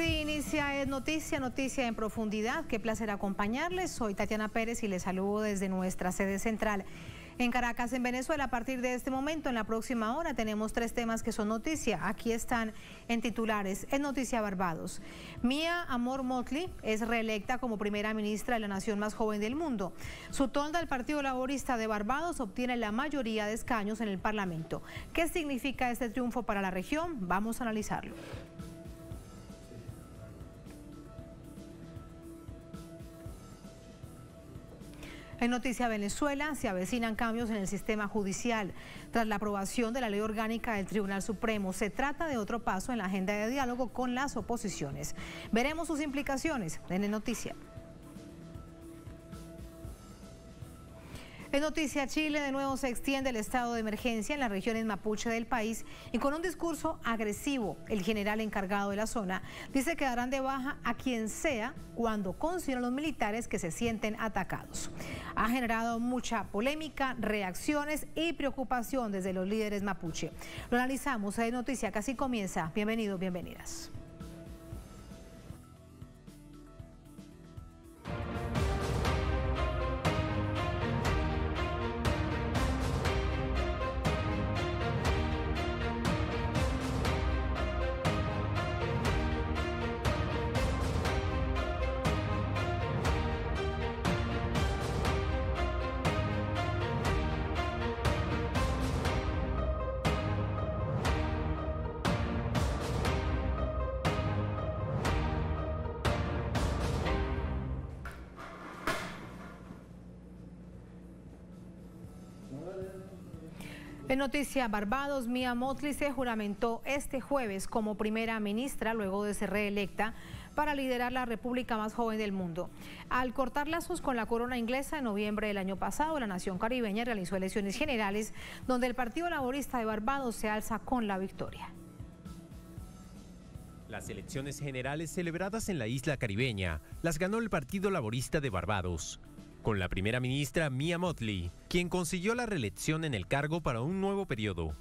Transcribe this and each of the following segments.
Así inicia Es Noticia, Noticia en Profundidad. Qué placer acompañarles. Soy Tatiana Pérez y les saludo desde nuestra sede central en Caracas, en Venezuela. A partir de este momento, en la próxima hora, tenemos 3 temas que son noticia. Aquí están en titulares. Es noticia Barbados. Mia Amor Mottley es reelecta como primera ministra de la nación más joven del mundo. Su tolda, el Partido Laborista de Barbados, obtiene la mayoría de escaños en el Parlamento. ¿Qué significa este triunfo para la región? Vamos a analizarlo. En Noticia Venezuela, se avecinan cambios en el sistema judicial. Tras la aprobación de la ley orgánica del Tribunal Supremo, se trata de otro paso en la agenda de diálogo con las oposiciones. Veremos sus implicaciones en Noticia. En Noticia Chile, de nuevo se extiende el estado de emergencia en las regiones mapuche del país y con un discurso agresivo, el general encargado de la zona dice que darán de baja a quien sea cuando consideran los militares que se sienten atacados. Ha generado mucha polémica, reacciones y preocupación desde los líderes mapuche. Lo analizamos en Noticia, que así comienza. Bienvenidos, bienvenidas. En Noticia Barbados, Mia Mottley se juramentó este jueves como primera ministra luego de ser reelecta para liderar la república más joven del mundo. Al cortar lazos con la corona inglesa en noviembre del año pasado, la nación caribeña realizó elecciones generales donde el Partido Laborista de Barbados se alza con la victoria. Las elecciones generales celebradas en la isla caribeña las ganó el Partido Laborista de Barbados, con la primera ministra Mia Mottley, quien consiguió la reelección en el cargo para un nuevo periodo.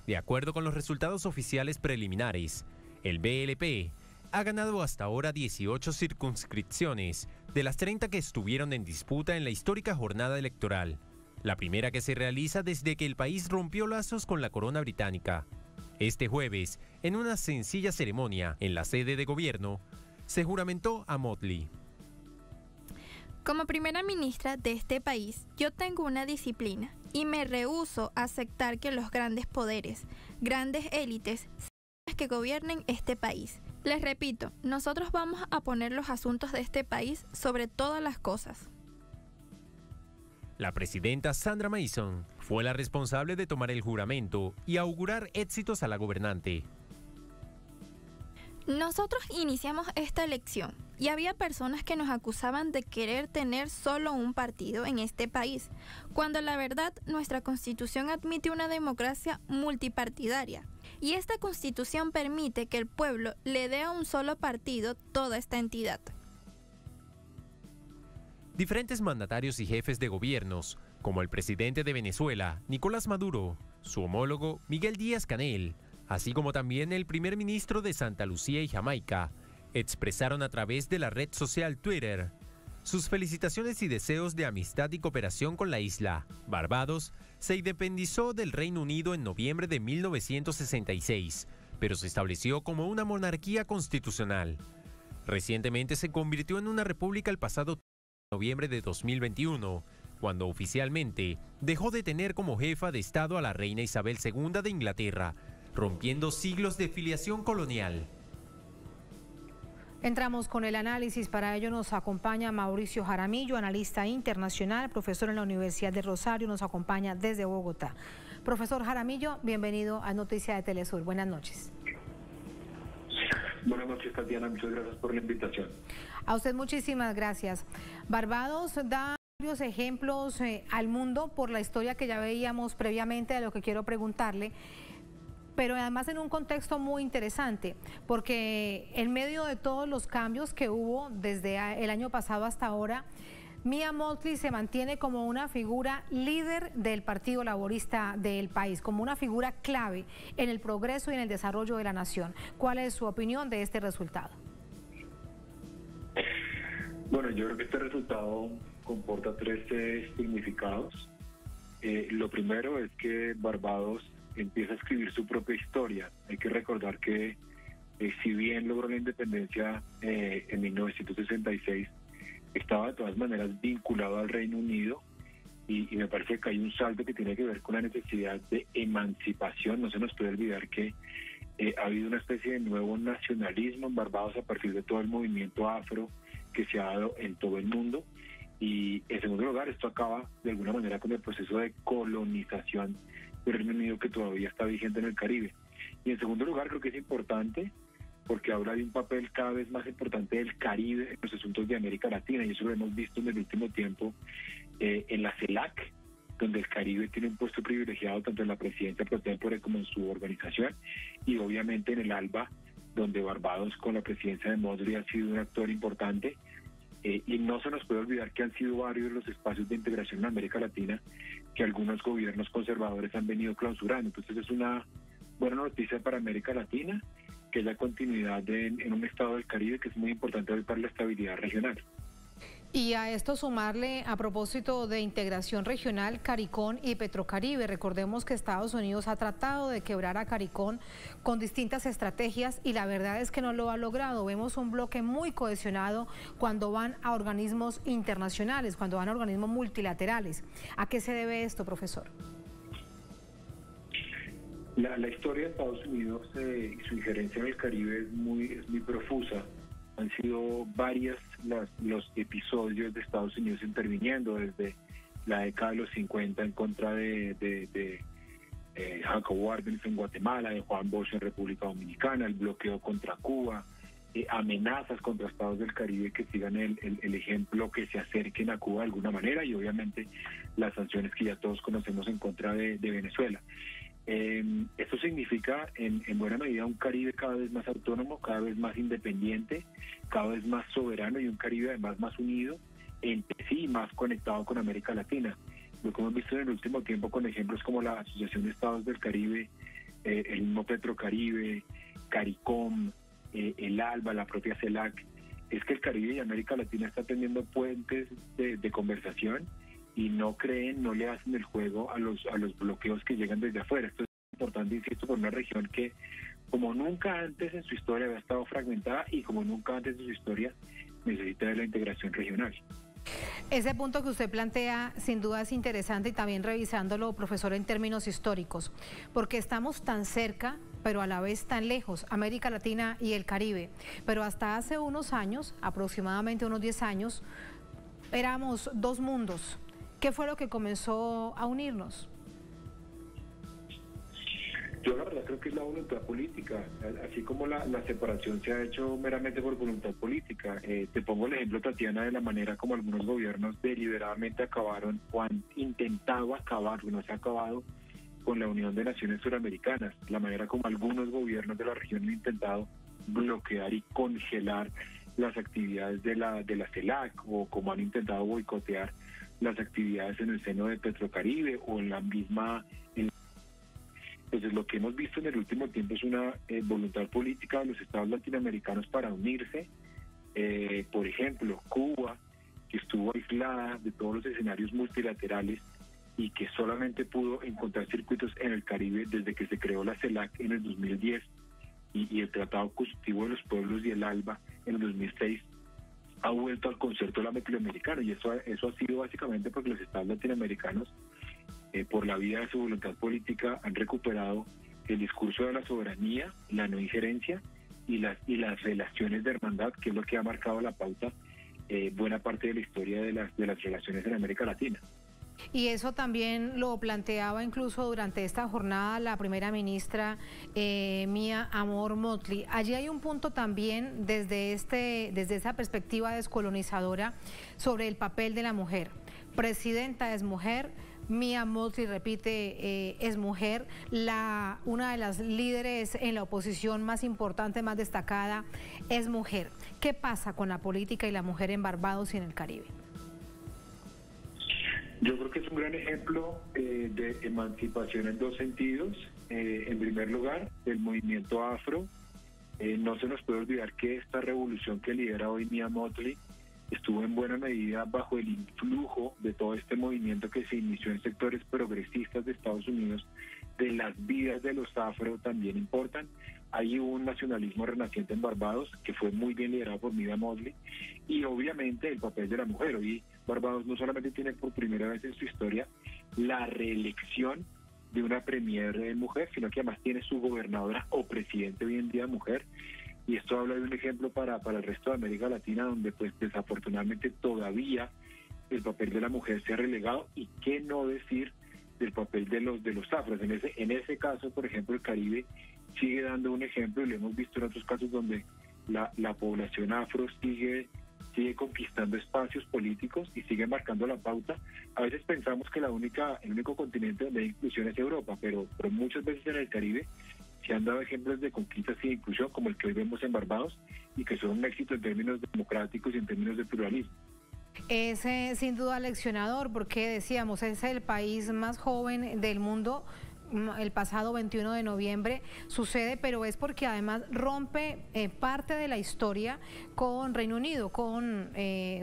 De acuerdo con los resultados oficiales preliminares, el BLP ha ganado hasta ahora 18 circunscripciones de las 30 que estuvieron en disputa en la histórica jornada electoral, la primera que se realiza desde que el país rompió lazos con la corona británica. Este jueves, en una sencilla ceremonia en la sede de gobierno, se juramentó a Mottley. Como primera ministra de este país, yo tengo una disciplina y me rehúso a aceptar que los grandes poderes, grandes élites, sean las que gobiernen este país. Les repito, nosotros vamos a poner los asuntos de este país sobre todas las cosas. La presidenta Sandra Mason fue la responsable de tomar el juramento y augurar éxitos a la gobernante. Nosotros iniciamos esta elección y había personas que nos acusaban de querer tener solo un partido en este país, cuando la verdad nuestra constitución admite una democracia multipartidaria y esta constitución permite que el pueblo le dé a un solo partido toda esta entidad. Diferentes mandatarios y jefes de gobiernos, como el presidente de Venezuela, Nicolás Maduro, su homólogo Miguel Díaz-Canel, así como también el primer ministro de Santa Lucía y Jamaica, expresaron a través de la red social Twitter sus felicitaciones y deseos de amistad y cooperación con la isla. Barbados se independizó del Reino Unido en noviembre de 1966, pero se estableció como una monarquía constitucional. Recientemente se convirtió en una república el pasado noviembre de 2021, cuando oficialmente dejó de tener como jefa de Estado a la reina Isabel II de Inglaterra, rompiendo siglos de filiación colonial. Entramos con el análisis. Para ello nos acompaña Mauricio Jaramillo, analista internacional, profesor en la Universidad de Rosario, nos acompaña desde Bogotá. Profesor Jaramillo, bienvenido a Noticia de Telesur. Buenas noches. Buenas noches, Tatiana. Muchas gracias por la invitación. A usted muchísimas gracias. Barbados da varios ejemplos al mundo por la historia que ya veíamos previamente, de lo que quiero preguntarle, pero además en un contexto muy interesante, porque en medio de todos los cambios que hubo desde el año pasado hasta ahora, Mia Mottley se mantiene como una figura líder del Partido Laborista del país, como una figura clave en el progreso y en el desarrollo de la nación. ¿Cuál es su opinión de este resultado? Bueno, yo creo que este resultado comporta tres significados. Lo primero es que Barbados empieza a escribir su propia historia. Hay que recordar que si bien logró la independencia en 1966, estaba de todas maneras vinculado al Reino Unido y me parece que hay un salto que tiene que ver con la necesidad de emancipación. No se nos puede olvidar que ha habido una especie de nuevo nacionalismo en Barbados a partir de todo el movimiento afro que se ha dado en todo el mundo. Y en segundo lugar, esto acaba de alguna manera con el proceso de colonización del Reino Unido que todavía está vigente en el Caribe. Y en segundo lugar, creo que es importante porque habla de un papel cada vez más importante del Caribe en los asuntos de América Latina, y eso lo hemos visto en el último tiempo en la CELAC, donde el Caribe tiene un puesto privilegiado tanto en la presidencia pro tempore como en su organización, y obviamente en el ALBA, donde Barbados con la presidencia de Mottley ha sido un actor importante. Y no se nos puede olvidar que han sido varios los espacios de integración en América Latina que algunos gobiernos conservadores han venido clausurando. Entonces es una buena noticia para América Latina, que es la continuidad en un estado del Caribe que es muy importante hoy para la estabilidad regional. Y a esto sumarle, a propósito de integración regional, CARICOM y Petrocaribe. Recordemos que Estados Unidos ha tratado de quebrar a CARICOM con distintas estrategias y la verdad es que no lo ha logrado. Vemos un bloque muy cohesionado cuando van a organismos internacionales, cuando van a organismos multilaterales. ¿A qué se debe esto, profesor? La historia de Estados Unidos y su injerencia en el Caribe es muy profusa. Han sido varias los episodios de Estados Unidos interviniendo desde la década de los 50 en contra de Jacobo Arbenz en Guatemala, de Juan Bosch en República Dominicana, el bloqueo contra Cuba, amenazas contra estados del Caribe que sigan el ejemplo, que se acerquen a Cuba de alguna manera, y obviamente las sanciones que ya todos conocemos en contra de Venezuela. Esto significa en buena medida un Caribe cada vez más autónomo, cada vez más independiente, cada vez más soberano, y un Caribe además más unido entre sí y más conectado con América Latina. Lo que hemos visto en el último tiempo con ejemplos como la Asociación de Estados del Caribe, el mismo Petrocaribe, CARICOM, el ALBA, la propia CELAC, es que el Caribe y América Latina están teniendo puentes de conversación y no le hacen el juego a los bloqueos que llegan desde afuera. Esto es importante, insisto, por una región que como nunca antes en su historia había estado fragmentada y como nunca antes en su historia necesita de la integración regional. Ese punto que usted plantea sin duda es interesante, y también revisándolo, profesor, en términos históricos, porque estamos tan cerca pero a la vez tan lejos, América Latina y el Caribe, pero hasta hace unos años, aproximadamente unos 10 años, éramos dos mundos. ¿Qué fue lo que comenzó a unirnos? Yo la verdad creo que es la voluntad política, así como la separación se ha hecho meramente por voluntad política. Te pongo el ejemplo, Tatiana, de la manera como algunos gobiernos deliberadamente acabaron o han intentado acabar, no se ha acabado, con la Unión de Naciones Suramericanas, la manera como algunos gobiernos de la región han intentado bloquear y congelar las actividades de la CELAC, o como han intentado boicotear las actividades en el seno de Petrocaribe o en la misma. Entonces lo que hemos visto en el último tiempo es una voluntad política de los estados latinoamericanos para unirse. Por ejemplo, Cuba, que estuvo aislada de todos los escenarios multilaterales y que solamente pudo encontrar circuitos en el Caribe desde que se creó la CELAC en el 2010 y el Tratado Consultivo de los Pueblos y el ALBA en el 2006, ha vuelto al concierto latinoamericano, y eso ha sido básicamente porque los estados latinoamericanos, por la vía de su voluntad política, han recuperado el discurso de la soberanía, la no injerencia y las relaciones de hermandad, que es lo que ha marcado la pauta buena parte de la historia de las relaciones en América Latina. Y eso también lo planteaba incluso durante esta jornada la primera ministra Mia Mottley. Allí hay un punto también desde esa perspectiva descolonizadora sobre el papel de la mujer. Presidenta es mujer, Mia Mottley, repite, es mujer, una de las líderes en la oposición más importante, más destacada, es mujer. ¿Qué pasa con la política y la mujer en Barbados y en el Caribe? Yo creo que es un gran ejemplo de emancipación en dos sentidos. En primer lugar, el movimiento afro. No se nos puede olvidar que esta revolución que lidera hoy Mia Mottley estuvo en buena medida bajo el influjo de todo este movimiento que se inició en sectores progresistas de Estados Unidos. De las vidas de los afro también importan. Hay un nacionalismo renaciente en Barbados que fue muy bien liderado por Mia Mottley, y obviamente el papel de la mujer. Hoy Barbados no solamente tiene por primera vez en su historia la reelección de una premier mujer, sino que además tiene su gobernadora o presidente hoy en día mujer, y esto habla de un ejemplo para el resto de América Latina, donde pues desafortunadamente todavía el papel de la mujer se ha relegado, y qué no decir del papel de los afros. En ese caso, por ejemplo, el Caribe sigue dando un ejemplo, y lo hemos visto en otros casos donde la población afro sigue conquistando espacios políticos y sigue marcando la pauta. A veces pensamos que el único continente donde hay inclusión es Europa, pero muchas veces en el Caribe se han dado ejemplos de conquistas y de inclusión, como el que hoy vemos en Barbados, y que son un éxito en términos democráticos y en términos de pluralismo. Es sin duda leccionador, porque decíamos, es el país más joven del mundo. El pasado 21 de noviembre sucede, pero es porque además rompe parte de la historia con Reino Unido, con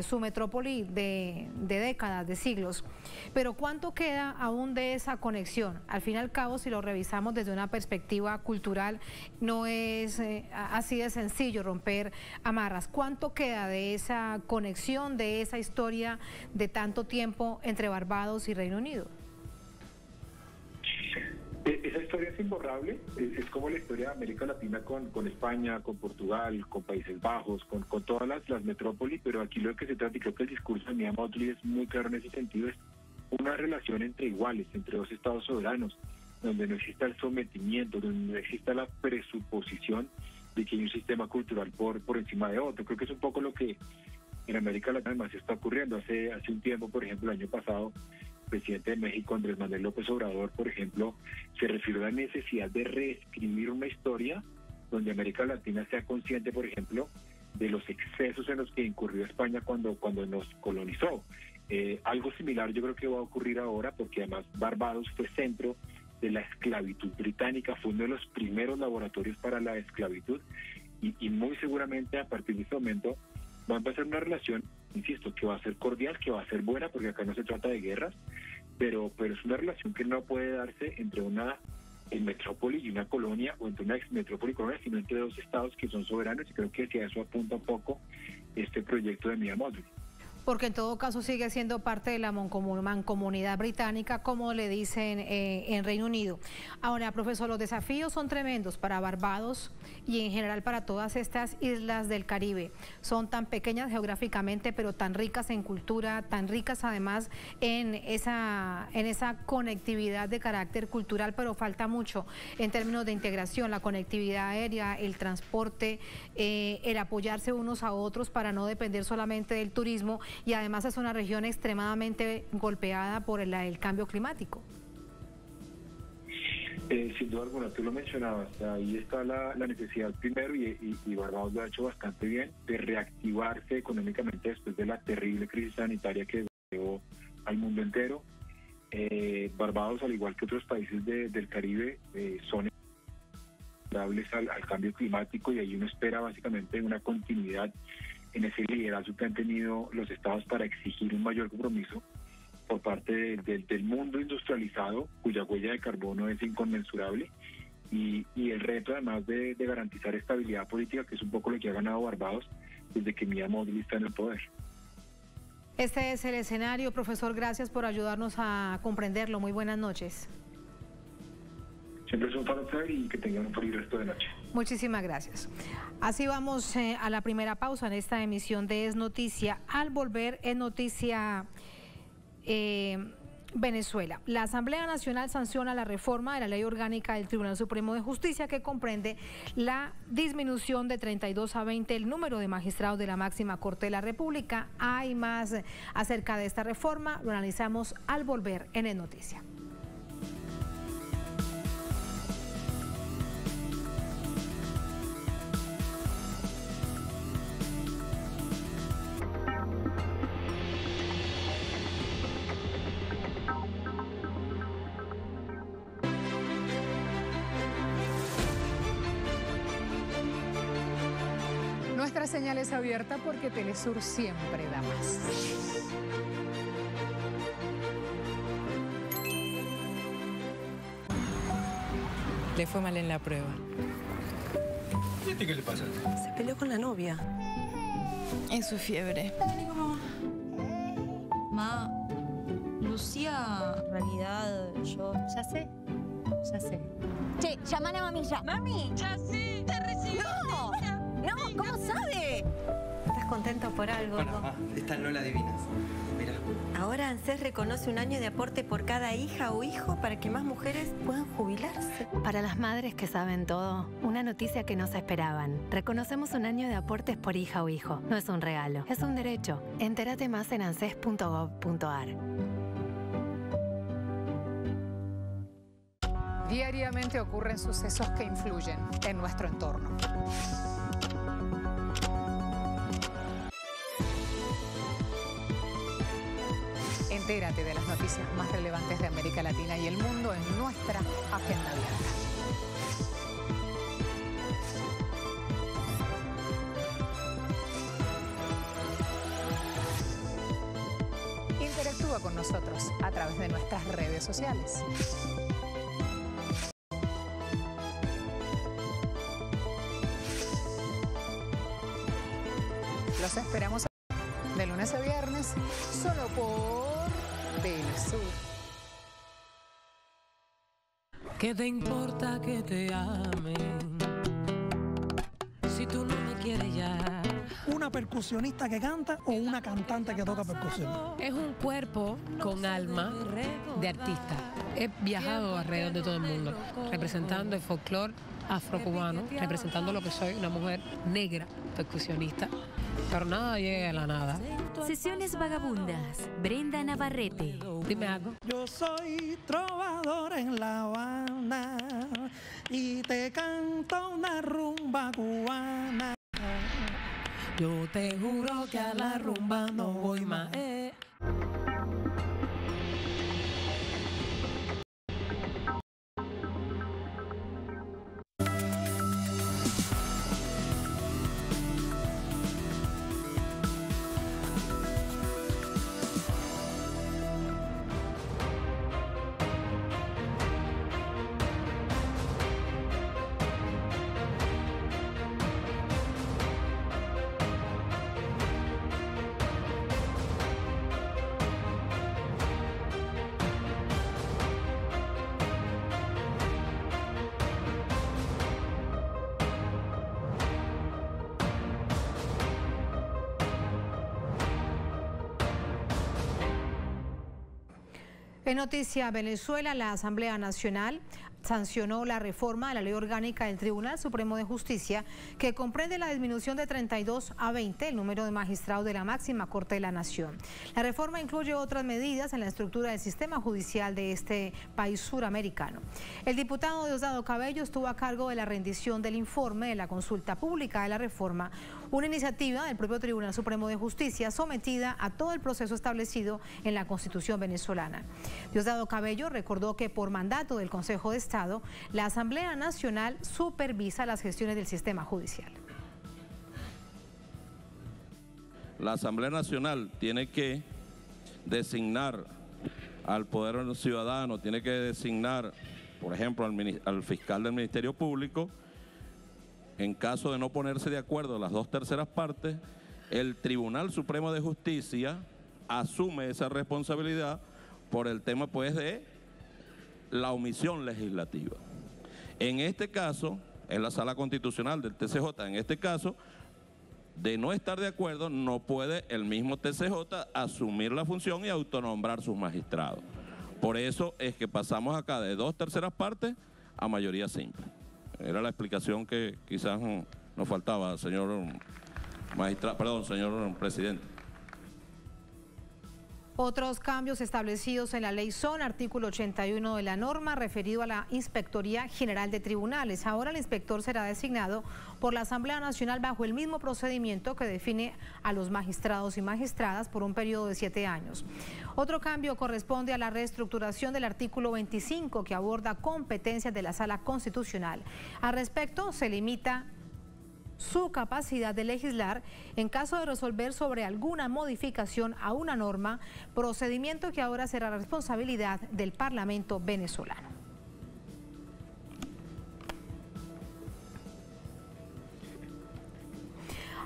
su metrópoli de décadas, de siglos. Pero ¿cuánto queda aún de esa conexión? Al fin y al cabo, si lo revisamos desde una perspectiva cultural, no es así de sencillo romper amarras. ¿Cuánto queda de esa conexión, de esa historia de tanto tiempo entre Barbados y Reino Unido? Esa historia es imborrable, es como la historia de América Latina con España, con Portugal, con Países Bajos, con todas las metrópolis, pero aquí lo que se trata, y creo que el discurso de Mia Mottley es muy claro en ese sentido, es una relación entre iguales, entre dos estados soberanos, donde no exista el sometimiento, donde no exista la presuposición de que hay un sistema cultural por encima de otro. Creo que es un poco lo que en América Latina además está ocurriendo. Hace un tiempo, por ejemplo, el año pasado, el presidente de México, Andrés Manuel López Obrador, por ejemplo, se refirió a la necesidad de reescribir una historia donde América Latina sea consciente, por ejemplo, de los excesos en los que incurrió España cuando nos colonizó. Algo similar yo creo que va a ocurrir ahora, porque además Barbados fue centro de la esclavitud británica, fue uno de los primeros laboratorios para la esclavitud, y muy seguramente a partir de este momento va a empezar una relación, insisto, que va a ser cordial, que va a ser buena, porque acá no se trata de guerras, pero es una relación que no puede darse entre una metrópoli y una colonia, o entre una ex metrópoli y colonia, sino entre dos estados que son soberanos, y creo que hacia eso apunta un poco este proyecto de Mia Mottley. Porque en todo caso sigue siendo parte de la mancomunidad británica, como le dicen en Reino Unido. Ahora, profesor, los desafíos son tremendos para Barbados y en general para todas estas islas del Caribe. Son tan pequeñas geográficamente, pero tan ricas en cultura, tan ricas además en esa conectividad de carácter cultural, pero falta mucho en términos de integración, la conectividad aérea, el transporte, el apoyarse unos a otros para no depender solamente del turismo. Y además es una región extremadamente golpeada por el cambio climático. Sin duda alguna, tú lo mencionabas, ahí está la necesidad primero, y Barbados lo ha hecho bastante bien, de reactivarse económicamente después de la terrible crisis sanitaria que llevó al mundo entero. Barbados, al igual que otros países del Caribe, son vulnerables al cambio climático, y ahí uno espera básicamente una continuidad en ese liderazgo que han tenido los estados para exigir un mayor compromiso por parte del mundo industrializado, cuya huella de carbono es inconmensurable, y el reto además de garantizar estabilidad política, que es un poco lo que ha ganado Barbados desde que Mia Mottley está en el poder. Este es el escenario, profesor, gracias por ayudarnos a comprenderlo. Muy buenas noches. Siempre es un placer, y que tengan un feliz resto de noche. Muchísimas gracias. Así vamos a la primera pausa en esta emisión de Es Noticia. Al volver, Es Noticia Venezuela. La Asamblea Nacional sanciona la reforma de la Ley Orgánica del Tribunal Supremo de Justicia, que comprende la disminución de 32 a 20 el número de magistrados de la máxima Corte de la República. Hay más acerca de esta reforma, lo analizamos al volver en Es Noticia. Nuestra señal es abierta porque Telesur siempre da más. Le fue mal en la prueba. ¿Y a ti qué le pasa? Se peleó con la novia. En su fiebre. Ma, Lucía, en realidad yo... Ya sé. Che, llaman a mami ya. ¡Mami! ¡Ya sí! ¡Te recibió! No, ¿cómo sabe? ¿Estás contento por algo? Bueno, mamá, estas no la adivinas. Mira. Ahora ANSES reconoce un año de aporte por cada hija o hijo para que más mujeres puedan jubilarse. Para las madres que saben todo, una noticia que no se esperaban. Reconocemos un año de aportes por hija o hijo. No es un regalo, es un derecho. Entérate más en anses.gov.ar. Diariamente ocurren sucesos que influyen en nuestro entorno. Entérate de las noticias más relevantes de América Latina y el mundo en nuestra agenda abierta. Interactúa con nosotros a través de nuestras redes sociales. Los esperamos de lunes a viernes, solo por Telesur. ¿Qué te importa que te amen si tú no me quieres ya? ¿Una percusionista que canta o una cantante que toca percusión? Es un cuerpo con alma de artista. He viajado alrededor de todo el mundo, representando el folclore afrocubano, representando lo que soy, una mujer negra, percusionista. Pero nada llega a la nada. Sesiones Vagabundas, Brenda Navarrete. Dime algo. Yo soy trovador en La Habana y te canto una rumba cubana. Yo te juro que a la rumba no voy más. En Noticia Venezuela, la Asamblea Nacional sancionó la reforma de la Ley Orgánica del Tribunal Supremo de Justicia, que comprende la disminución de 32 a 20 el número de magistrados de la máxima Corte de la Nación. La reforma incluye otras medidas en la estructura del sistema judicial de este país suramericano. El diputado Diosdado Cabello estuvo a cargo de la rendición del informe de la consulta pública de la reforma, una iniciativa del propio Tribunal Supremo de Justicia sometida a todo el proceso establecido en la Constitución venezolana. Diosdado Cabello recordó que por mandato del Consejo de Estado, la Asamblea Nacional supervisa las gestiones del sistema judicial. La Asamblea Nacional tiene que designar al Poder Ciudadano, tiene que designar, por ejemplo, al fiscal del Ministerio Público. En caso de no ponerse de acuerdo las 2/3 partes, el Tribunal Supremo de Justicia asume esa responsabilidad por el tema, pues, de la omisión legislativa. En este caso, es la Sala Constitucional del TCJ, en este caso, de no estar de acuerdo, no puede el mismo TCJ asumir la función y autonombrar sus magistrados. Por eso es que pasamos acá de 2/3 partes a mayoría simple. Era la explicación que quizás nos faltaba, señor señor presidente. Otros cambios establecidos en la ley son artículo 81 de la norma referido a la Inspectoría General de Tribunales. Ahora el inspector será designado por la Asamblea Nacional bajo el mismo procedimiento que define a los magistrados y magistradas por un periodo de 7 años. Otro cambio corresponde a la reestructuración del artículo 25 que aborda competencias de la Sala Constitucional. Al respecto, se limita su capacidad de legislar en caso de resolver sobre alguna modificación a una norma, procedimiento que ahora será responsabilidad del Parlamento venezolano.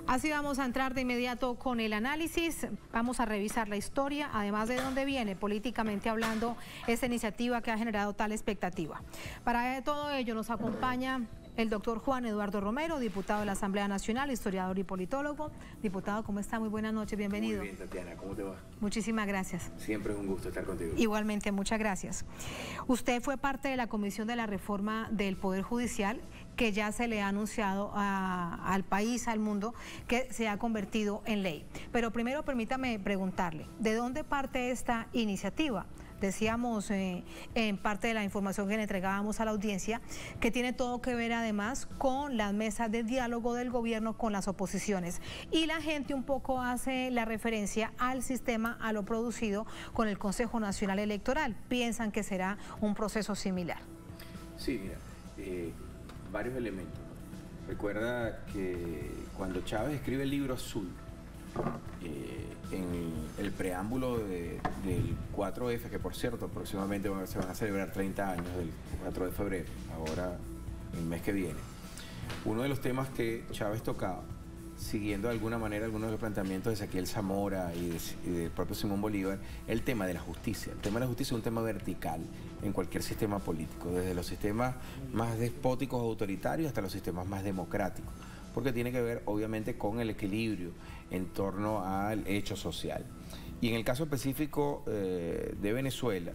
Así vamos a entrar de inmediato con el análisis, vamos a revisar la historia, además de dónde viene políticamente hablando esta iniciativa que ha generado tal expectativa. Para todo ello nos acompaña el doctor Juan Eduardo Romero, diputado de la Asamblea Nacional, historiador y politólogo. Diputado, ¿cómo está? Muy buenas noches, bienvenido. Muy bien, Tatiana, ¿cómo te va? Muchísimas gracias. Siempre es un gusto estar contigo. Igualmente, muchas gracias. Usted fue parte de la Comisión de la Reforma del Poder Judicial, que ya se le ha anunciado al país, al mundo, que se ha convertido en ley. Pero primero permítame preguntarle, ¿de dónde parte esta iniciativa? Decíamos en parte de la información que le entregábamos a la audiencia que tiene todo que ver además con las mesas de diálogo del gobierno con las oposiciones. Y la gente un poco hace la referencia al sistema, a lo producido con el Consejo Nacional Electoral. ¿Piensan que será un proceso similar? Sí, mira, varios elementos. Recuerda que cuando Chávez escribe el libro azul, en el preámbulo del 4F, que por cierto próximamente se van a celebrar 30 años del 4 de febrero, ahora el mes que viene, uno de los temas que Chávez tocaba, siguiendo de alguna manera algunos de los planteamientos de Ezequiel Zamora y del propio Simón Bolívar, el tema de la justicia. El tema de la justicia es un tema vertical en cualquier sistema político, desde los sistemas más despóticos o autoritarios hasta los sistemas más democráticos, porque tiene que ver obviamente con el equilibrio en torno al hecho social. Y en el caso específico de Venezuela,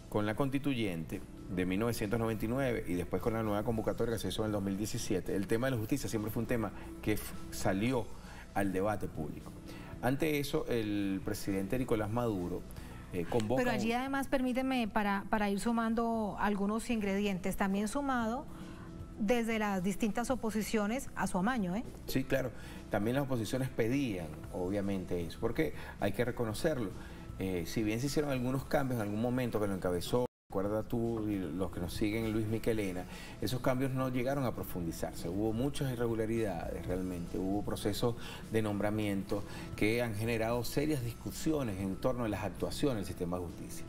con la constituyente de 1999 y después con la nueva convocatoria que se hizo en el 2017, el tema de la justicia siempre fue un tema que salió al debate público. Ante eso, el presidente Nicolás Maduro convoca... Pero allí además, permíteme, para ir sumando algunos ingredientes, también sumado desde las distintas oposiciones a su amaño, ¿eh? Sí, claro. También las oposiciones pedían, obviamente, eso, porque hay que reconocerlo. Si bien se hicieron algunos cambios en algún momento que lo encabezó, recuerda tú y los que nos siguen, Luis Michelena, esos cambios no llegaron a profundizarse. Hubo muchas irregularidades realmente, hubo procesos de nombramiento que han generado serias discusiones en torno a las actuaciones del sistema de justicia.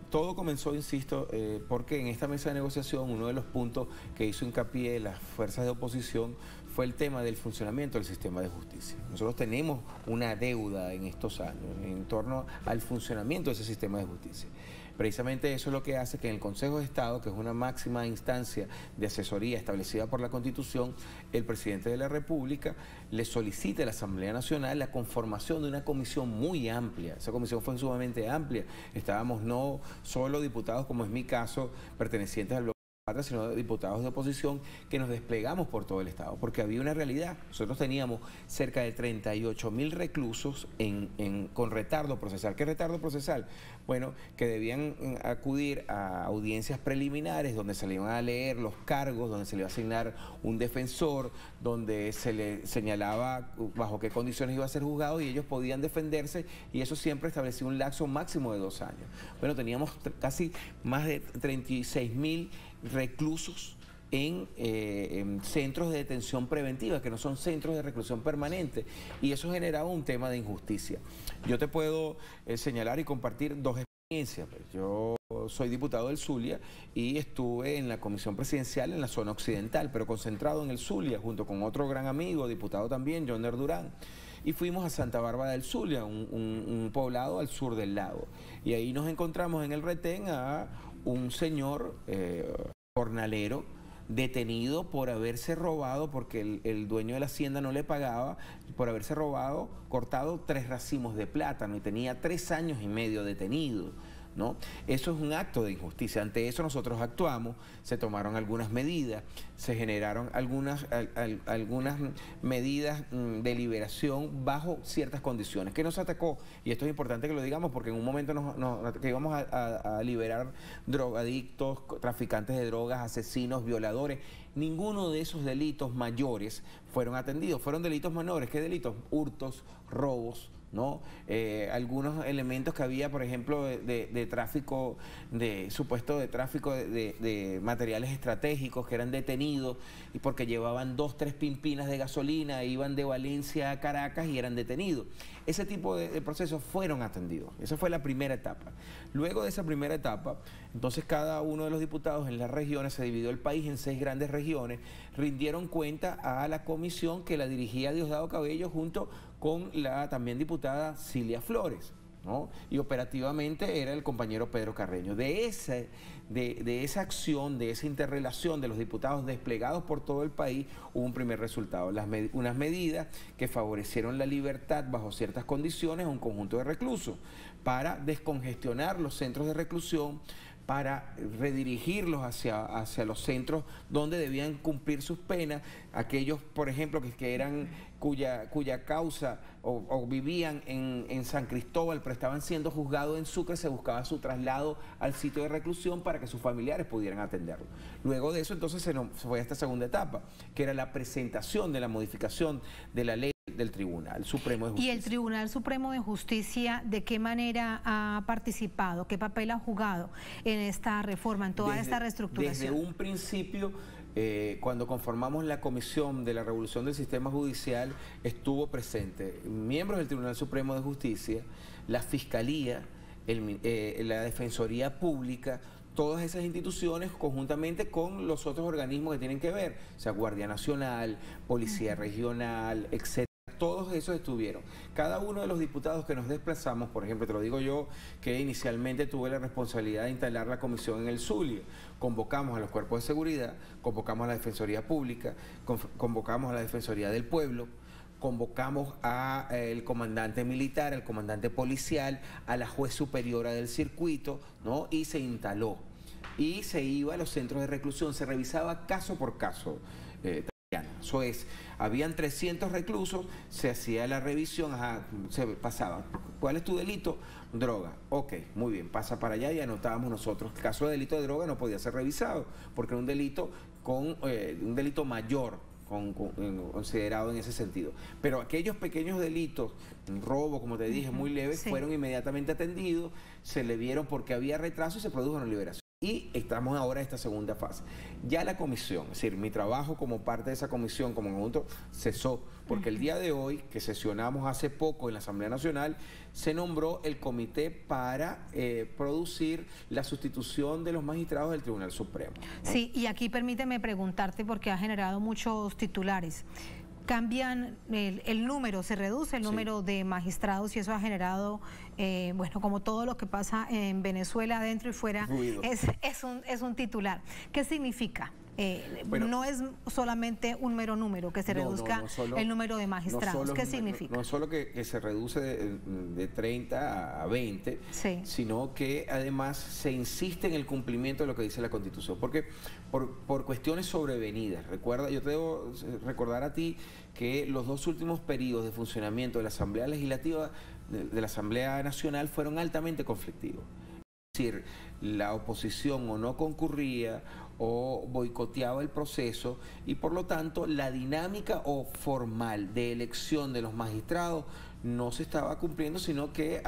Todo comenzó, insisto, porque en esta mesa de negociación uno de los puntos que hizo hincapié las fuerzas de oposición fue el tema del funcionamiento del sistema de justicia. Nosotros tenemos una deuda en estos años en torno al funcionamiento de ese sistema de justicia. Precisamente eso es lo que hace que en el Consejo de Estado, que es una máxima instancia de asesoría establecida por la Constitución, el presidente de la República le solicite a la Asamblea Nacional la conformación de una comisión muy amplia. Esa comisión fue sumamente amplia. Estábamos no solo diputados, como es mi caso, pertenecientes al bloque, sino diputados de oposición que nos desplegamos por todo el Estado, porque había una realidad. Nosotros teníamos cerca de 38.000 reclusos con retardo procesal. ¿Qué retardo procesal? Bueno, que debían acudir a audiencias preliminares donde se le iban a leer los cargos, donde se le iba a asignar un defensor, donde se le señalaba bajo qué condiciones iba a ser juzgado y ellos podían defenderse, y eso siempre establecía un lapso máximo de 2 años. Bueno, teníamos casi más de 36.000 reclusos en centros de detención preventiva, que no son centros de reclusión permanente, y eso generaba un tema de injusticia. Yo te puedo señalar y compartir 2 experiencias. Yo soy diputado del Zulia y estuve en la comisión presidencial en la zona occidental, pero concentrado en el Zulia, junto con otro gran amigo, diputado también, Joner Durán. Y fuimos a Santa Bárbara del Zulia, un poblado al sur del lago. Y ahí nos encontramos en el retén a un señor jornalero detenido por haberse robado, porque el dueño de la hacienda no le pagaba, por haberse robado, cortado 3 racimos de plátano, y tenía 3 años y medio detenido, ¿no? Eso es un acto de injusticia. Ante eso nosotros actuamos, se tomaron algunas medidas, se generaron algunas medidas de liberación bajo ciertas condiciones. ¿Qué nos atacó? Y esto es importante que lo digamos, porque en un momento que íbamos a liberar drogadictos, traficantes de drogas, asesinos, violadores. Ninguno de esos delitos mayores fueron atendidos, fueron delitos menores. ¿Qué delitos? Hurtos, robos, ¿no? Algunos elementos que había, por ejemplo, de tráfico, supuesto de tráfico de materiales estratégicos que eran detenidos y porque llevaban 2, 3 pimpinas de gasolina, iban de Valencia a Caracas y eran detenidos. Ese tipo de procesos fueron atendidos. Esa fue la primera etapa. Luego de esa primera etapa, entonces cada uno de los diputados en las regiones, se dividió el país en 6 grandes regiones, rindieron cuenta a la comisión que la dirigía Diosdado Cabello junto con la también diputada Cilia Flores, ¿no? Y operativamente era el compañero Pedro Carreño. De esa acción, de esa interrelación de los diputados desplegados por todo el país, hubo un primer resultado, unas medidas que favorecieron la libertad bajo ciertas condiciones a un conjunto de reclusos para descongestionar los centros de reclusión, para redirigirlos hacia los centros donde debían cumplir sus penas, aquellos, por ejemplo, cuya causa o vivían en San Cristóbal, pero estaban siendo juzgados en Sucre, se buscaba su traslado al sitio de reclusión para que sus familiares pudieran atenderlo. Luego de eso, entonces, se fue a esta segunda etapa, que era la presentación de la modificación de la ley del Tribunal Supremo de Justicia. ¿Y el Tribunal Supremo de Justicia de qué manera ha participado, qué papel ha jugado en esta reforma, en toda esta reestructuración? Desde un principio, cuando conformamos la Comisión de la Revolución del Sistema Judicial, estuvo presente miembros del Tribunal Supremo de Justicia, la Fiscalía, la Defensoría Pública, todas esas instituciones conjuntamente con los otros organismos que tienen que ver, o sea, Guardia Nacional, Policía Regional, etc. Todos esos estuvieron. Cada uno de los diputados que nos desplazamos, por ejemplo, te lo digo yo, que inicialmente tuve la responsabilidad de instalar la comisión en el Zulia. Convocamos a los cuerpos de seguridad, convocamos a la Defensoría Pública, convocamos a la Defensoría del Pueblo, convocamos al comandante militar, al comandante policial, a la juez superiora del circuito, ¿no? Y se instaló. Y se iba a los centros de reclusión, se revisaba caso por caso. Eso es, habían 300 reclusos, se hacía la revisión, se pasaba. ¿Cuál es tu delito? Droga. Ok, muy bien, pasa para allá y anotábamos nosotros. El caso de delito de droga no podía ser revisado porque era un delito un delito mayor, considerado en ese sentido. Pero aquellos pequeños delitos, robo, como te dije, muy leves, fueron inmediatamente atendidos, se le vieron porque había retraso y se produjo una liberación. Y estamos ahora en esta segunda fase. Ya la comisión, es decir, mi trabajo como parte de esa comisión, como conjunto, cesó, porque el día de hoy, que sesionamos hace poco en la Asamblea Nacional, se nombró el comité para producir la sustitución de los magistrados del Tribunal Supremo, ¿no? Sí, y aquí permíteme preguntarte, porque ha generado muchos titulares. Cambian el número, se reduce el número de magistrados y eso ha generado, bueno, como todo lo que pasa en Venezuela, adentro y fuera, es un titular. ¿Qué significa? Bueno, no es solamente un mero número, que se reduzca el número de magistrados. ¿Qué significa? No solo que se reduce de 30 a 20, sino que además se insiste en el cumplimiento de lo que dice la Constitución. Porque por cuestiones sobrevenidas, recuerda, yo te debo recordar a ti que los 2 últimos periodos de funcionamiento de la Asamblea Legislativa, de la Asamblea Nacional, fueron altamente conflictivos. Es decir, la oposición o no concurría o boicoteaba el proceso y por lo tanto la dinámica formal de elección de los magistrados no se estaba cumpliendo, sino que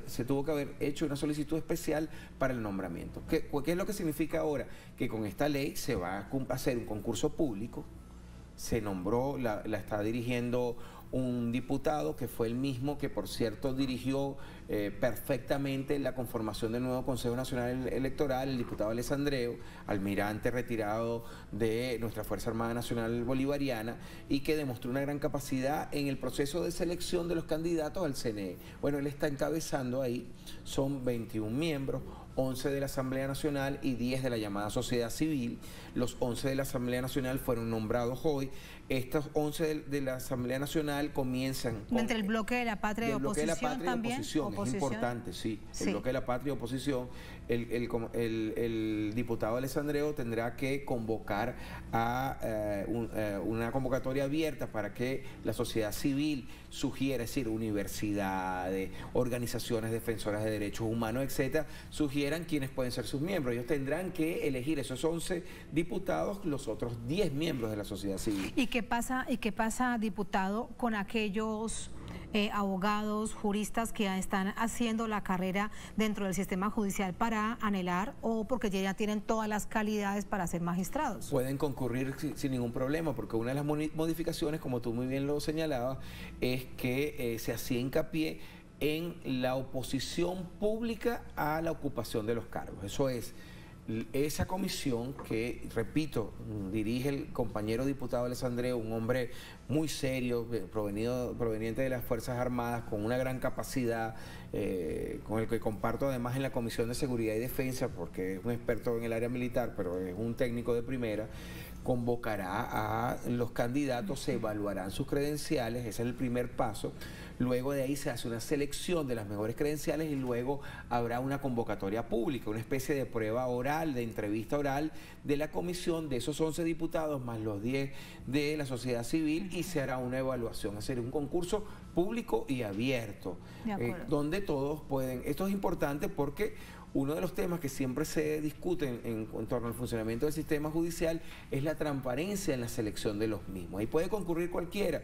se tuvo que haber hecho una solicitud especial para el nombramiento. ¿Qué es lo que significa ahora? Que con esta ley se va a hacer un concurso público, se nombró, la está dirigiendo un diputado que fue el mismo que, por cierto, dirigió perfectamente la conformación del nuevo Consejo Nacional Electoral, el diputado Alessandreo, almirante retirado de nuestra Fuerza Armada Nacional Bolivariana, y que demostró una gran capacidad en el proceso de selección de los candidatos al CNE. Bueno, él está encabezando ahí, son 21 miembros, 11 de la Asamblea Nacional y 10 de la llamada sociedad civil. Los 11 de la Asamblea Nacional fueron nombrados hoy. Estos 11 de la Asamblea Nacional comienzan entre el bloque de la patria y oposición también. Es importante, sí. El bloque de la patria y oposición. El diputado Alessandreo tendrá que convocar a una convocatoria abierta para que la sociedad civil sugiera, es decir, universidades, organizaciones defensoras de derechos humanos, etcétera, sugieran quiénes pueden ser sus miembros. Ellos tendrán que elegir esos 11 diputados, los otros 10 miembros de la sociedad civil. ¿Y qué pasa, diputado, con aquellos abogados, juristas que ya están haciendo la carrera dentro del sistema judicial para anhelar o porque ya tienen todas las calidades para ser magistrados? Pueden concurrir sin ningún problema, porque una de las modificaciones, como tú muy bien lo señalabas, es que se hacía hincapié en la oposición pública a la ocupación de los cargos. Eso es, esa comisión que, repito, dirige el compañero diputado Alessandreu, un hombre muy serio, proveniente de las Fuerzas Armadas, con una gran capacidad, con el que comparto además en la Comisión de Seguridad y Defensa, porque es un experto en el área militar, pero es un técnico de primera. Convocará a los candidatos, se evaluarán sus credenciales, ese es el primer paso. Luego de ahí se hace una selección de las mejores credenciales y luego habrá una convocatoria pública, una especie de prueba oral, de entrevista oral de la comisión de esos 11 diputados más los 10 de la sociedad civil y se hará una evaluación, hacer un concurso público y abierto, donde todos pueden. Esto es importante porque uno de los temas que siempre se discuten en torno al funcionamiento del sistema judicial es la transparencia en la selección de los mismos. Ahí puede concurrir cualquiera.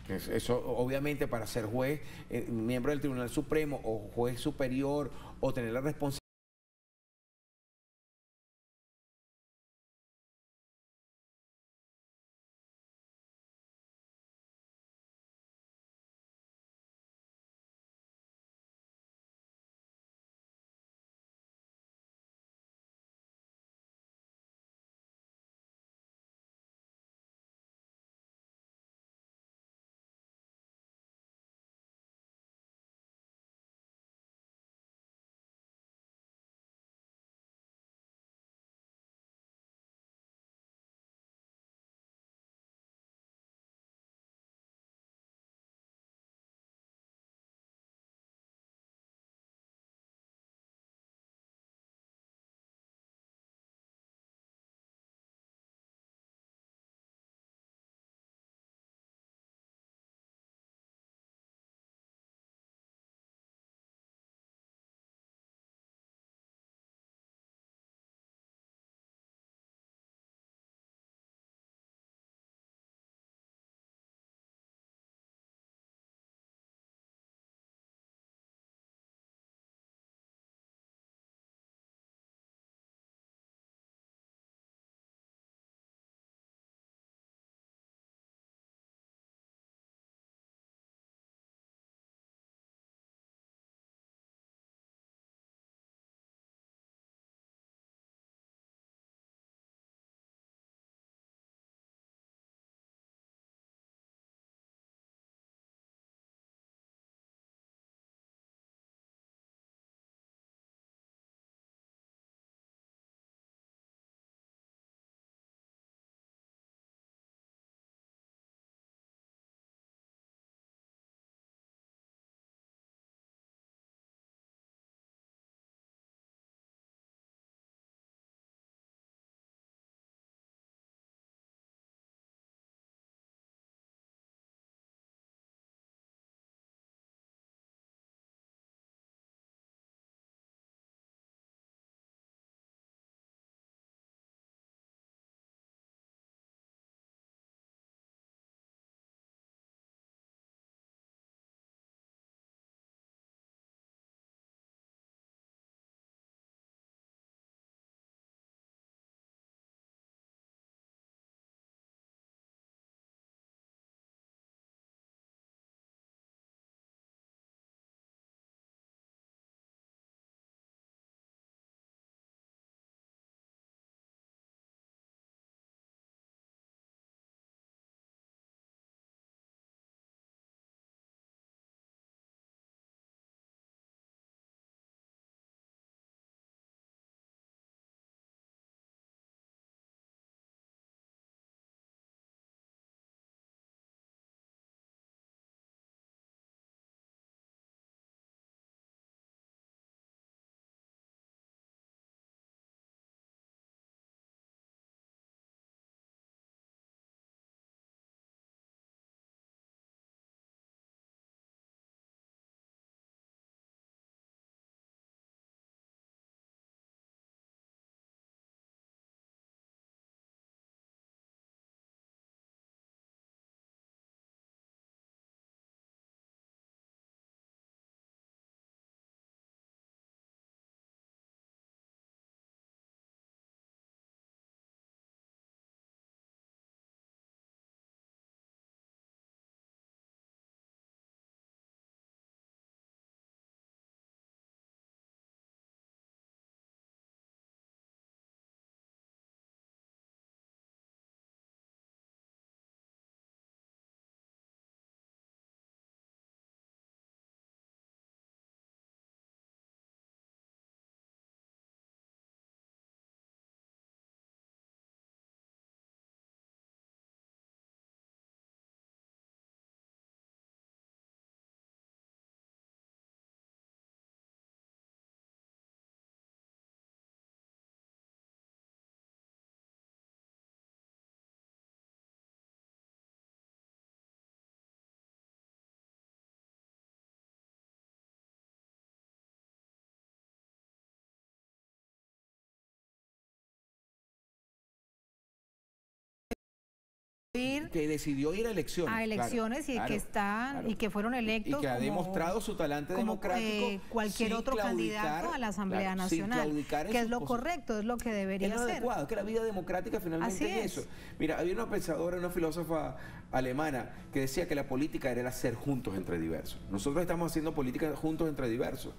Eso obviamente para ser juez, miembro del Tribunal Supremo o juez superior o tener la responsabilidad decidió ir a elecciones. A elecciones, claro, y que están y que fueron electos. Y que ha demostrado su talante democrático. Cualquier otro candidato a la Asamblea Nacional. Que es lo correcto, es lo que debería ser. Es lo adecuado, es que la vida democrática finalmente es eso. Mira, había una pensadora, una filósofa alemana que decía que la política era ser juntos entre diversos. Nosotros estamos haciendo política juntos entre diversos.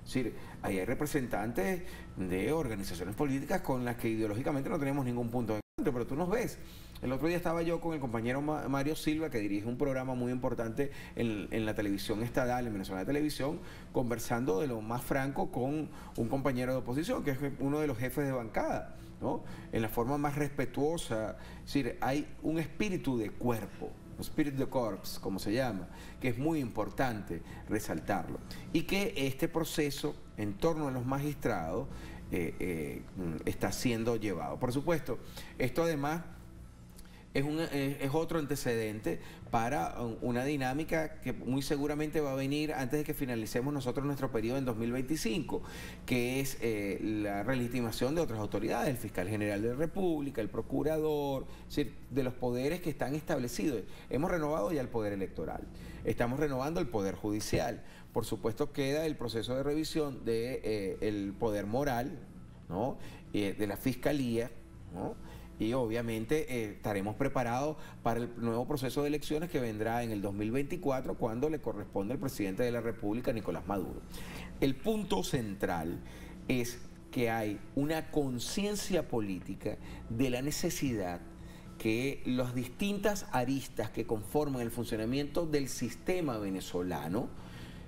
Es decir, ahí hay representantes de organizaciones políticas con las que ideológicamente no tenemos ningún punto de encuentro, pero tú nos ves. El otro día estaba yo con el compañero Mario Silva, que dirige un programa muy importante en la televisión estatal, en Venezuela Televisión, conversando de lo más franco con un compañero de oposición, que es uno de los jefes de bancada, ¿no? En la forma más respetuosa. Es decir, hay un espíritu de cuerpo, Spirit de Corps, como se llama, que es muy importante resaltarlo. Y que este proceso en torno a los magistrados está siendo llevado. Por supuesto, esto además es otro antecedente para una dinámica que muy seguramente va a venir antes de que finalicemos nosotros nuestro periodo en 2025, que es la relegitimación de otras autoridades, el fiscal general de la República, el procurador, es decir, de los poderes que están establecidos. Hemos renovado ya el poder electoral, estamos renovando el poder judicial. Por supuesto queda el proceso de revisión del poder moral, ¿no? De la fiscalía, ¿no? Y obviamente estaremos preparados para el nuevo proceso de elecciones que vendrá en el 2024, cuando le corresponde al presidente de la República, Nicolás Maduro. El punto central es que hay una conciencia política de la necesidad que las distintas aristas que conforman el funcionamiento del sistema venezolano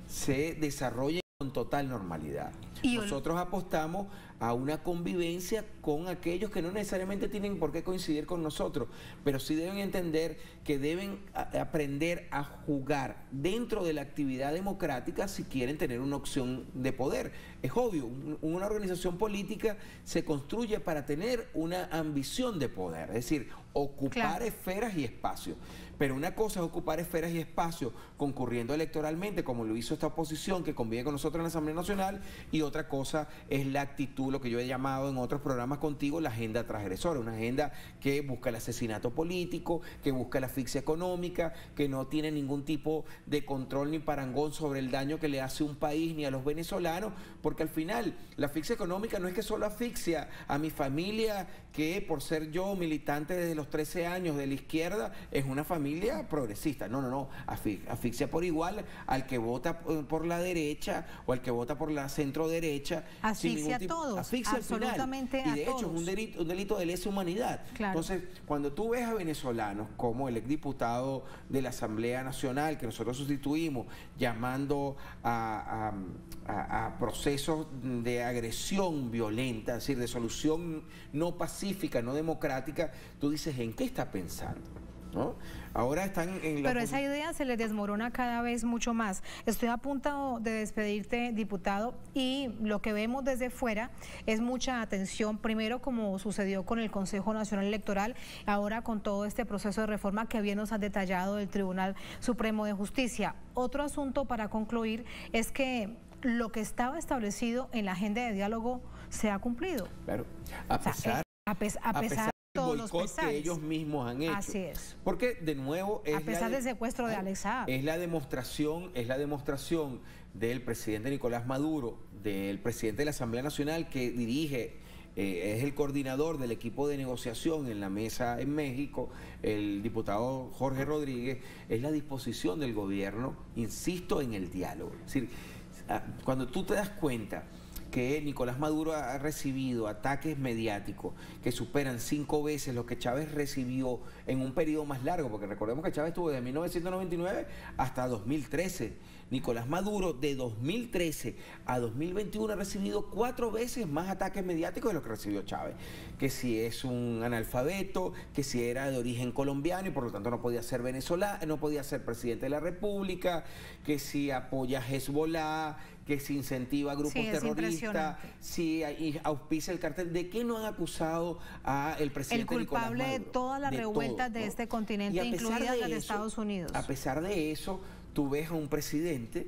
se desarrollen con total normalidad. Nosotros apostamos a una convivencia con aquellos que no necesariamente tienen por qué coincidir con nosotros, pero sí deben entender que deben aprender a jugar dentro de la actividad democrática si quieren tener una opción de poder. Es obvio, una organización política se construye para tener una ambición de poder, es decir, ocupar esferas y espacios. Pero una cosa es ocupar esferas y espacios concurriendo electoralmente, como lo hizo esta oposición que convive con nosotros en la Asamblea Nacional, y otra cosa es la actitud, lo que yo he llamado en otros programas contigo, la agenda transgresora, una agenda que busca el asesinato político, que busca la asfixia económica, que no tiene ningún tipo de control ni parangón sobre el daño que le hace un país ni a los venezolanos, porque al final la asfixia económica no es que solo asfixia a mi familia, que por ser yo militante desde los 13 años de la izquierda, es una familia progresista. No, asfixia por igual al que vota por la derecha o al que vota por la centro derecha. Asfixia a todos, asfixia absolutamente a todos. Y de hecho es un delito de lesa humanidad. Claro. Entonces, cuando tú ves a venezolanos como el exdiputado de la Asamblea Nacional, que nosotros sustituimos, llamando a procesos de agresión violenta, es decir, de solución no pacífica, no democrática, tú dices, ¿en qué está pensando? ¿No? Ahora están en la... Pero esa idea se les desmorona cada vez mucho más. Estoy a punto de despedirte, diputado, y lo que vemos desde fuera es mucha atención, primero como sucedió con el Consejo Nacional Electoral, ahora con todo este proceso de reforma que bien nos han detallado del Tribunal Supremo de Justicia. Otro asunto para concluir es que lo que estaba establecido en la agenda de diálogo se ha cumplido. Claro, a pesar de todos los pesares que ellos mismos han hecho. Así es. Porque de nuevo a pesar del secuestro de Alex Saab, es la demostración del presidente Nicolás Maduro, del presidente de la Asamblea Nacional que dirige, es el coordinador del equipo de negociación en la mesa en México, el diputado Jorge Rodríguez, es la disposición del gobierno, insisto, en el diálogo. Es decir, cuando tú te das cuenta que Nicolás Maduro ha recibido ataques mediáticos que superan 5 veces lo que Chávez recibió en un periodo más largo, porque recordemos que Chávez estuvo de 1999 hasta 2013. Nicolás Maduro de 2013 a 2021 ha recibido 4 veces más ataques mediáticos de lo que recibió Chávez. Que si es un analfabeto, que si era de origen colombiano y por lo tanto no podía ser venezolano, no podía ser presidente de la República, que si apoya a Hezbollah, que si incentiva a grupos terroristas, si auspicia el cartel. ¿De qué no han acusado al presidente Nicolás Maduro? El culpable de todas las revueltas de este continente, incluidas las de Estados Unidos. A pesar de eso, tú ves a un presidente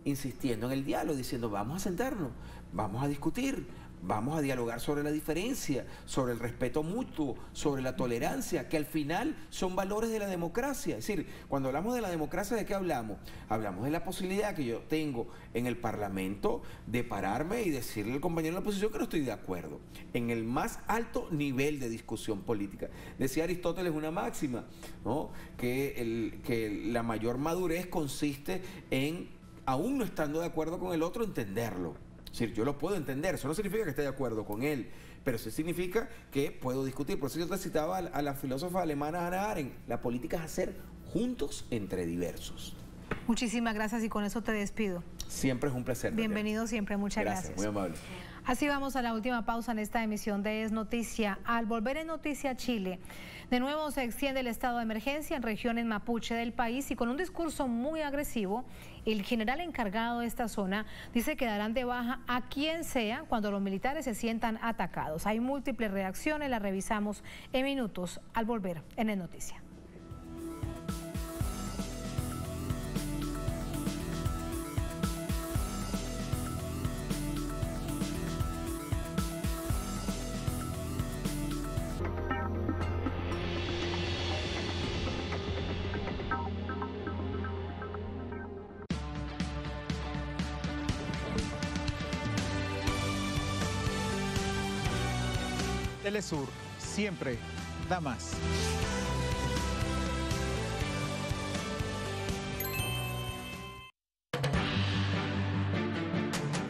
insistiendo en el diálogo, diciendo, vamos a sentarnos, vamos a discutir, vamos a dialogar sobre la diferencia, sobre el respeto mutuo, sobre la tolerancia, que al final son valores de la democracia. Es decir, cuando hablamos de la democracia, ¿de qué hablamos? Hablamos de la posibilidad que yo tengo en el Parlamento de pararme y decirle al compañero de la oposición que no estoy de acuerdo, en el más alto nivel de discusión política. Decía Aristóteles una máxima, ¿no? que la mayor madurez consiste en, aún no estando de acuerdo con el otro, entenderlo. Es decir, yo lo puedo entender, eso no significa que esté de acuerdo con él, pero sí significa que puedo discutir. Por eso yo te citaba a la filósofa alemana Hannah Arendt, la política es hacer juntos entre diversos. Muchísimas gracias y con eso te despido. Siempre es un placer. Bienvenido siempre, muchas gracias. Muy amable. Así vamos a la última pausa en esta emisión de Es Noticia. Al volver en Noticia Chile, de nuevo se extiende el estado de emergencia en regiones mapuche del país y con un discurso muy agresivo, el general encargado de esta zona dice que darán de baja a quien sea cuando los militares se sientan atacados. Hay múltiples reacciones, las revisamos en minutos al volver en Es Noticia. Telesur siempre da más.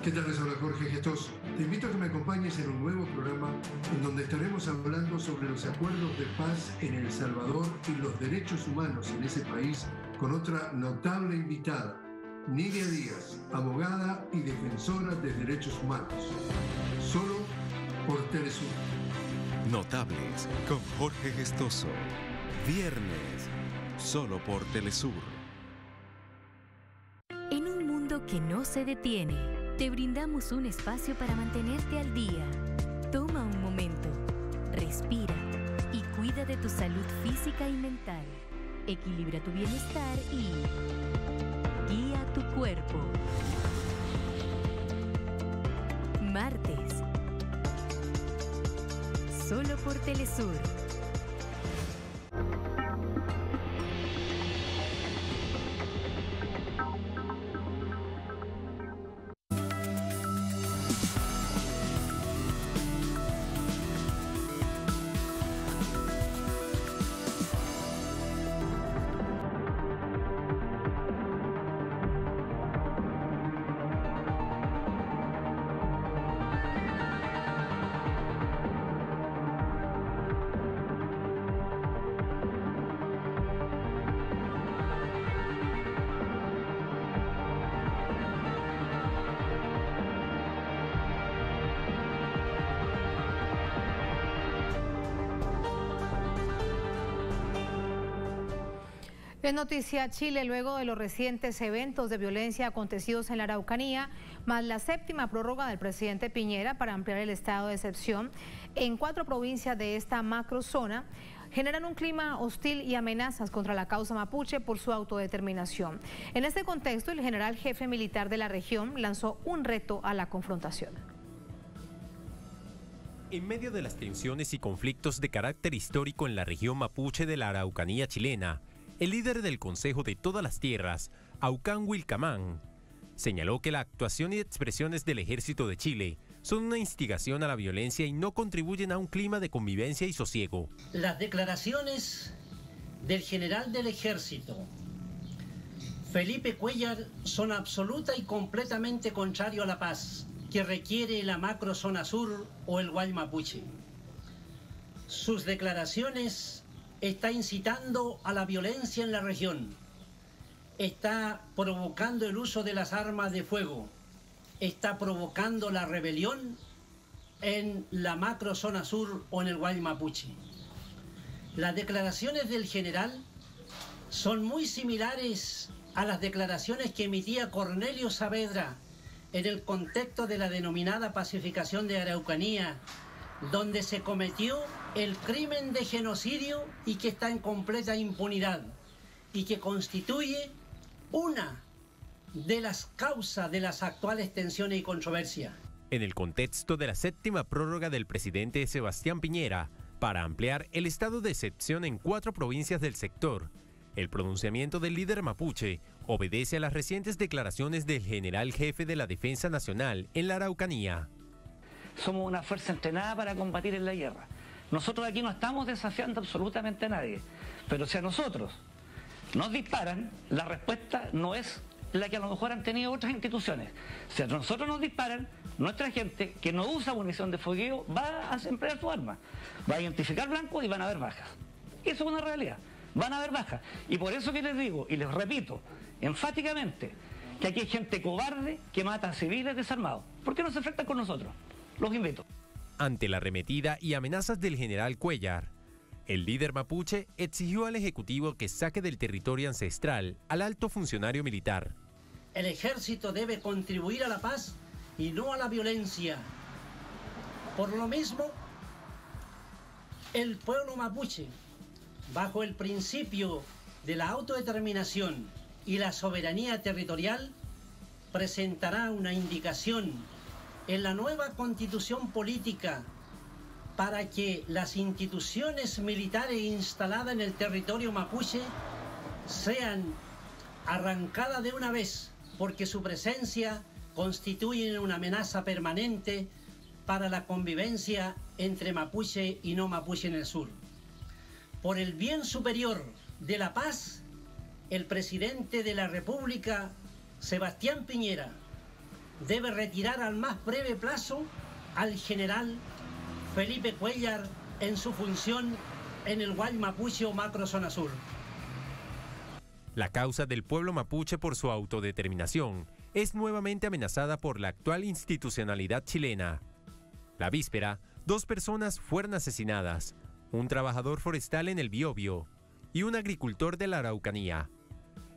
¿Qué tal? Les habla Jorge Gestoso. Te invito a que me acompañes en un nuevo programa en donde estaremos hablando sobre los acuerdos de paz en El Salvador y los derechos humanos en ese país con otra notable invitada, Nidia Díaz, abogada y defensora de derechos humanos. Solo por Telesur. Notables con Jorge Gestoso. Viernes, solo por Telesur. En un mundo que no se detiene, te brindamos un espacio para mantenerte al día. Toma un momento, respira y cuida de tu salud física y mental. Equilibra tu bienestar y guía tu cuerpo. Martes. Solo por Telesur. Es noticia Chile luego de los recientes eventos de violencia acontecidos en la Araucanía, más la séptima prórroga del presidente Piñera para ampliar el estado de excepción en 4 provincias de esta macrozona, generan un clima hostil y amenazas contra la causa mapuche por su autodeterminación. En este contexto, el general jefe militar de la región lanzó un reto a la confrontación. En medio de las tensiones y conflictos de carácter histórico en la región mapuche de la Araucanía chilena, el líder del Consejo de Todas las Tierras, Aucán Wilcamán, señaló que la actuación y expresiones del Ejército de Chile son una instigación a la violencia y no contribuyen a un clima de convivencia y sosiego. Las declaraciones del general del Ejército, Felipe Cuellar, son absoluta y completamente contrario a la paz que requiere la macrozona sur o el Guaymapuche. Sus declaraciones está incitando a la violencia en la región, está provocando el uso de las armas de fuego, está provocando la rebelión en la macrozona sur o en el Guaymapuche. Las declaraciones del general son muy similares a las declaraciones que emitía Cornelio Saavedra en el contexto de la denominada pacificación de Araucanía, donde se cometió el crimen de genocidio y que está en completa impunidad y que constituye una de las causas de las actuales tensiones y controversias. en el contexto de la 7ª prórroga del presidente Sebastián Piñera para ampliar el estado de excepción en 4 provincias del sector. El pronunciamiento del líder mapuche obedece a las recientes declaraciones del general jefe de la Defensa Nacional en la Araucanía. Somos una fuerza entrenada para combatir en la guerra. Nosotros aquí no estamos desafiando absolutamente a nadie, pero si a nosotros nos disparan, la respuesta no es la que a lo mejor han tenido otras instituciones. Si a nosotros nos disparan, nuestra gente que no usa munición de fogueo va a emplear su arma, va a identificar blancos y van a haber bajas. Eso es una realidad, van a haber bajas. Y por eso que les digo, y les repito enfáticamente, que aquí hay gente cobarde que mata a civiles desarmados. ¿Por qué no se enfrentan con nosotros? Los invito. Ante la arremetida y amenazas del general Cuellar, el líder mapuche exigió al Ejecutivo que saque del territorio ancestral al alto funcionario militar. El ejército debe contribuir a la paz y no a la violencia. Por lo mismo, el pueblo mapuche, bajo el principio de la autodeterminación y la soberanía territorial, presentará una indicación en la nueva constitución política para que las instituciones militares instaladas en el territorio mapuche sean arrancadas de una vez, porque su presencia constituye una amenaza permanente para la convivencia entre mapuche y no mapuche en el sur. Por el bien superior de la paz, el presidente de la República, Sebastián Piñera, debe retirar al más breve plazo al general Felipe Cuellar en su función en el Guay Mapuche o Macrozona Sur. La causa del pueblo mapuche por su autodeterminación es nuevamente amenazada por la actual institucionalidad chilena. La víspera, 2 personas fueron asesinadas, un trabajador forestal en el Biobío y un agricultor de la Araucanía.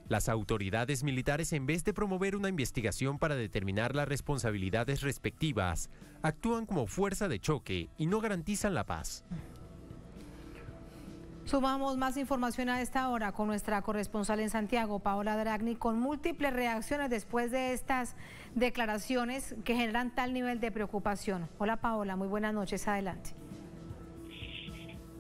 Las autoridades militares, en vez de promover una investigación para determinar las responsabilidades respectivas, actúan como fuerza de choque y no garantizan la paz. Sumamos más información a esta hora con nuestra corresponsal en Santiago, Paola Dragni, con múltiples reacciones después de estas declaraciones que generan tal nivel de preocupación. Hola Paola, muy buenas noches, adelante.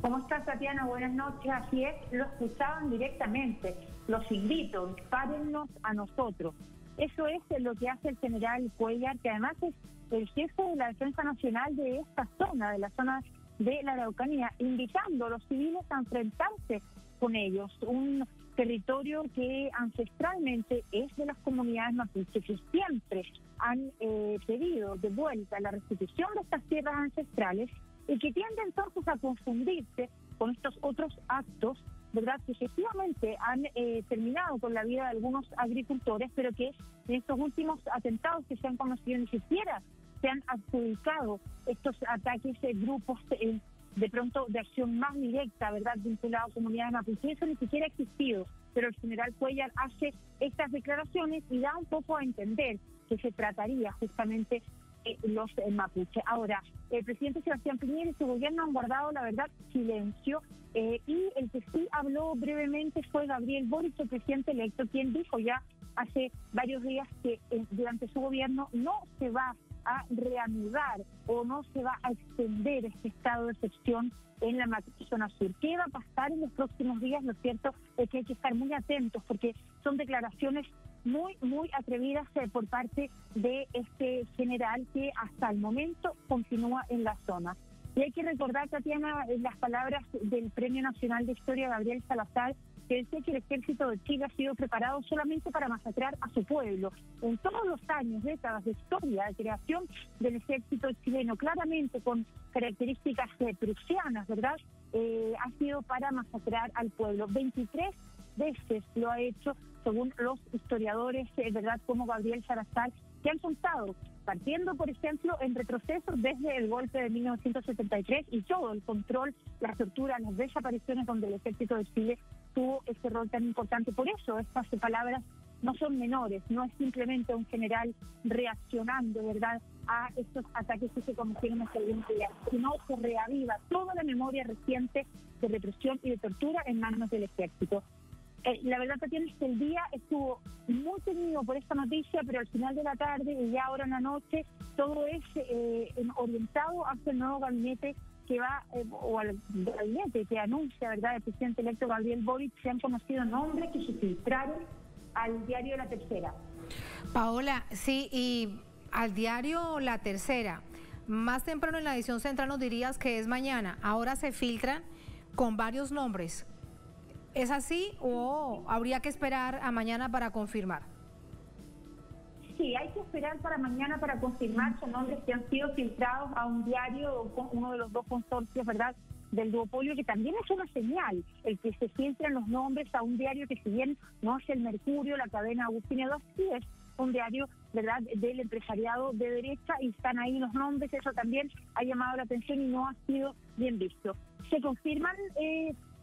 ¿Cómo estás, Tatiana? Buenas noches. Así es, lo escuchaban directamente. Los invito, dispárennos a nosotros. Eso es lo que hace el general Cuellar, que además es el jefe de la Defensa Nacional de esta zona, de la zona de la Araucanía, invitando a los civiles a enfrentarse con ellos. Un territorio que ancestralmente es de las comunidades mapuches, que siempre han pedido de vuelta la restitución de estas tierras ancestrales y que tiende entonces a confundirse con estos otros actos, ¿verdad?, que efectivamente han terminado con la vida de algunos agricultores, pero que en estos últimos atentados que se han conocido ni siquiera se han adjudicado estos ataques de grupos de pronto de acción más directa, ¿verdad?, vinculados a comunidades mapuches. Eso ni siquiera ha existido, pero el general Cuellar hace estas declaraciones y da un poco a entender que se trataría justamente los mapuches. Ahora, el presidente Sebastián Piñera y su gobierno han guardado, la verdad, silencio, y el que sí habló brevemente fue Gabriel Boric, el presidente electo, quien dijo ya hace varios días que durante su gobierno no se va a reanudar o no se va a extender este estado de excepción en la macrozona sur. ¿Qué va a pasar en los próximos días? Lo cierto es que hay que estar muy atentos porque son declaraciones muy atrevidas por parte de este general que hasta el momento continúa en la zona. Y hay que recordar, Tatiana, las palabras del Premio Nacional de Historia Gabriel Salazar, que decía que el ejército de Chile ha sido preparado solamente para masacrar a su pueblo. En todos los años, décadas de historia de creación del ejército chileno, claramente con características prusianas, ¿verdad?, ha sido para masacrar al pueblo. 23 veces lo ha hecho, según los historiadores, ¿verdad?, como Gabriel Salazar, que han contado, partiendo, por ejemplo, en retroceso desde el golpe de 1973 y todo el control, la tortura, las desapariciones donde el ejército de Chile tuvo ese rol tan importante. Por eso estas palabras no son menores, no es simplemente un general reaccionando, ¿verdad?, a estos ataques que se cometieron hace algunos días, sino se reaviva toda la memoria reciente de represión y de tortura en manos del ejército. La verdad, Tatiana, es que el día estuvo muy tenido por esta noticia, pero al final de la tarde y ya ahora en la noche todo es orientado hacia el nuevo gabinete que va, o al gabinete que anuncia, ¿verdad?, el presidente electo Gabriel Boric. Se han conocido nombres que se filtraron al diario La Tercera. Paola, sí, y al diario La Tercera, más temprano en la edición central nos dirías que es mañana, ahora se filtran con varios nombres. ¿Es así o habría que esperar a mañana para confirmar? Sí, hay que esperar para mañana para confirmar. Son nombres que han sido filtrados a un diario, uno de los dos consorcios, ¿verdad?, del duopolio, que también es una señal, el que se filtran los nombres a un diario que, si bien no es el Mercurio, la cadena Agustín Edo, sí es un diario, ¿verdad?, del empresariado de derecha, y están ahí los nombres. Eso también ha llamado la atención y no ha sido bien visto. Se confirman,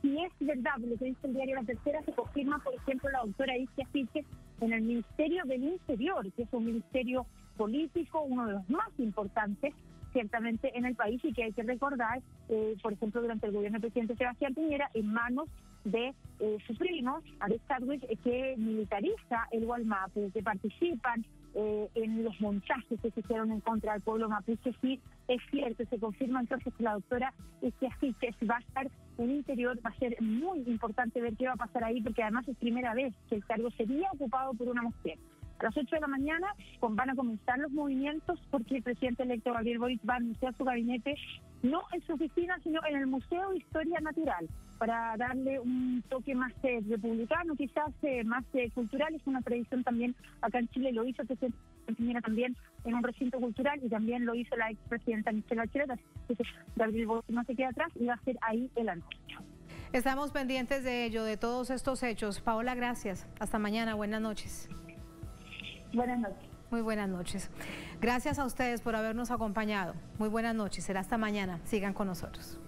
si es verdad lo que dice el diario La Tercera, se confirma, por ejemplo, la doctora Isia Siches en el Ministerio del Interior, que es un ministerio político, uno de los más importantes ciertamente en el país, y que hay que recordar, por ejemplo, durante el gobierno del presidente Sebastián Piñera, en manos de sus primos, Aristarwich, que militariza el Gualmapu, que participan en los montajes que se hicieron en contra del pueblo mapuche. Sí, es cierto, se confirma entonces que la doctora Isia Siches va a estar en el Interior. Va a ser muy importante ver qué va a pasar ahí, porque además es primera vez que el cargo sería ocupado por una mujer. A las 8 de la mañana van a comenzar los movimientos, porque el presidente electo Gabriel Boric va a anunciar su gabinete, no en su oficina, sino en el Museo de Historia Natural, para darle un toque más republicano, quizás más cultural. Es una tradición también acá en Chile, lo hizo el presidente Piñera también en un recinto cultural, y también lo hizo la expresidenta Michelle Bachelet. Así que Gabriel Boric no se queda atrás y va a hacer ahí el anuncio. Estamos pendientes de ello, de todos estos hechos. Paola, gracias. Hasta mañana. Buenas noches. Buenas noches. Muy buenas noches. Gracias a ustedes por habernos acompañado. Muy buenas noches. Será hasta mañana. Sigan con nosotros.